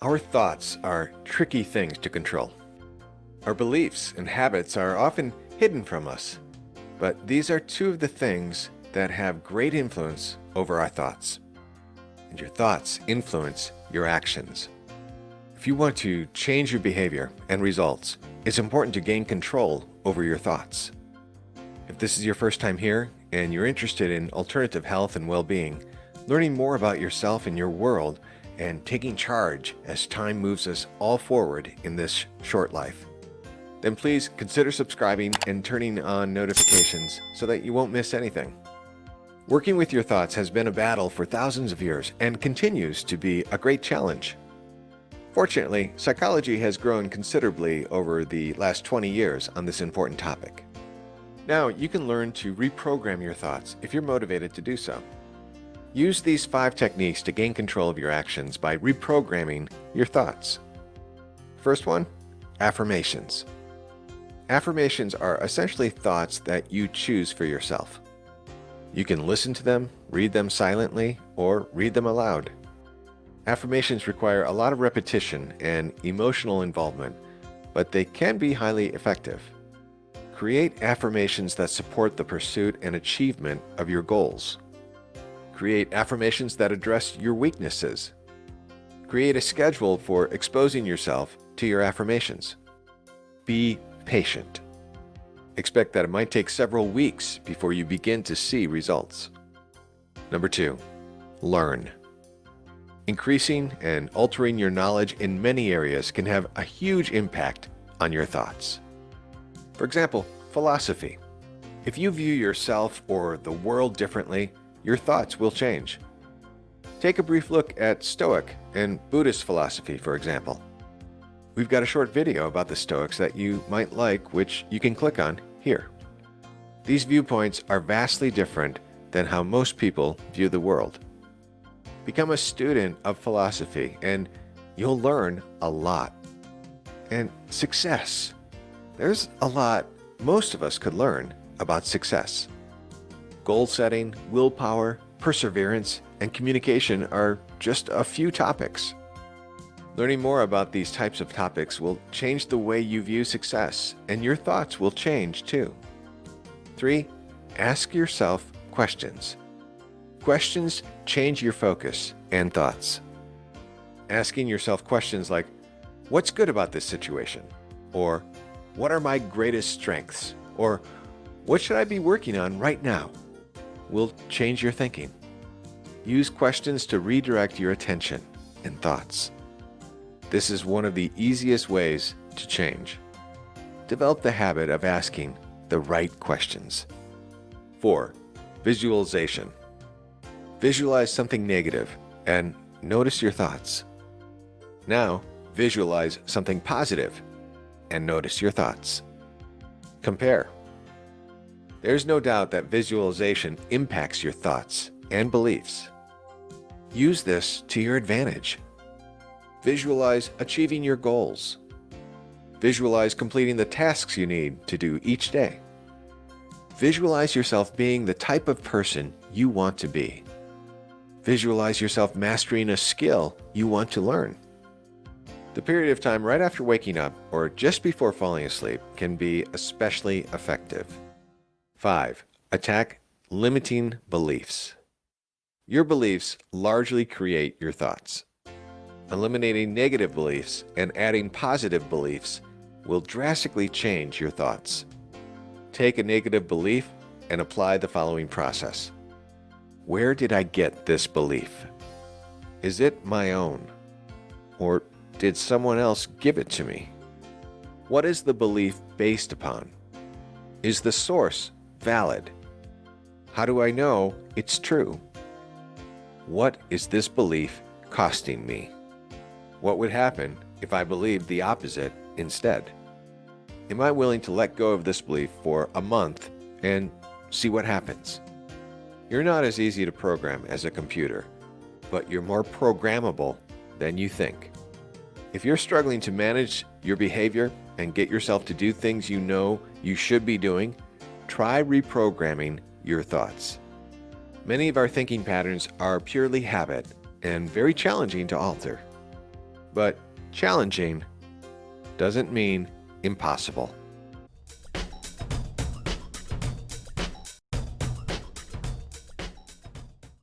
Our thoughts are tricky things to control. Our beliefs and habits are often hidden from us, but these are two of the things that have great influence over our thoughts. And your thoughts influence your actions. If you want to change your behavior and results, it's important to gain control over your thoughts. If this is your first time here and you're interested in alternative health and well-being, learning more about yourself and your world, and taking charge as time moves us all forward in this short life, then please consider subscribing and turning on notifications so that you won't miss anything. Working with your thoughts has been a battle for thousands of years and continues to be a great challenge. Fortunately, psychology has grown considerably over the last 20 years on this important topic. Now you can learn to reprogram your thoughts if you're motivated to do so. Use these 5 techniques to gain control of your actions by reprogramming your thoughts. First one, affirmations. Affirmations are essentially thoughts that you choose for yourself. You can listen to them, read them silently, or read them aloud. Affirmations require a lot of repetition and emotional involvement, but they can be highly effective. Create affirmations that support the pursuit and achievement of your goals. Create affirmations that address your weaknesses. Create a schedule for exposing yourself to your affirmations. Be patient. Expect that it might take several weeks before you begin to see results. Number 2, learn. Increasing and altering your knowledge in many areas can have a huge impact on your thoughts. For example, philosophy. If you view yourself or the world differently, your thoughts will change. Take a brief look at Stoic and Buddhist philosophy, for example. We've got a short video about the Stoics that you might like, which you can click on here. These viewpoints are vastly different than how most people view the world. Become a student of philosophy and you'll learn a lot. And success. There's a lot most of us could learn about success. Goal setting, willpower, perseverance, and communication are just a few topics. Learning more about these types of topics will change the way you view success, and your thoughts will change too. 3, ask yourself questions. Questions change your focus and thoughts. Asking yourself questions like, what's good about this situation? Or, what are my greatest strengths? Or, what should I be working on right now? Will change your thinking. Use questions to redirect your attention and thoughts. This is one of the easiest ways to change. Develop the habit of asking the right questions. 4, visualization. Visualize something negative and notice your thoughts. Now, visualize something positive and notice your thoughts. Compare. There's no doubt that visualization impacts your thoughts and beliefs. Use this to your advantage. Visualize achieving your goals. Visualize completing the tasks you need to do each day. Visualize yourself being the type of person you want to be. Visualize yourself mastering a skill you want to learn. The period of time right after waking up or just before falling asleep can be especially effective. 5, attack limiting beliefs. Your beliefs largely create your thoughts. Eliminating negative beliefs and adding positive beliefs will drastically change your thoughts. Take a negative belief and apply the following process. Where did I get this belief? Is it my own? Or did someone else give it to me? What is the belief based upon? Is the source valid? How do I know it's true? What is this belief costing me? What would happen if I believed the opposite instead? Am I willing to let go of this belief for a month and see what happens? You're not as easy to program as a computer, but you're more programmable than you think. If you're struggling to manage your behavior and get yourself to do things you know you should be doing, try reprogramming your thoughts. Many of our thinking patterns are purely habit and very challenging to alter. But challenging doesn't mean impossible.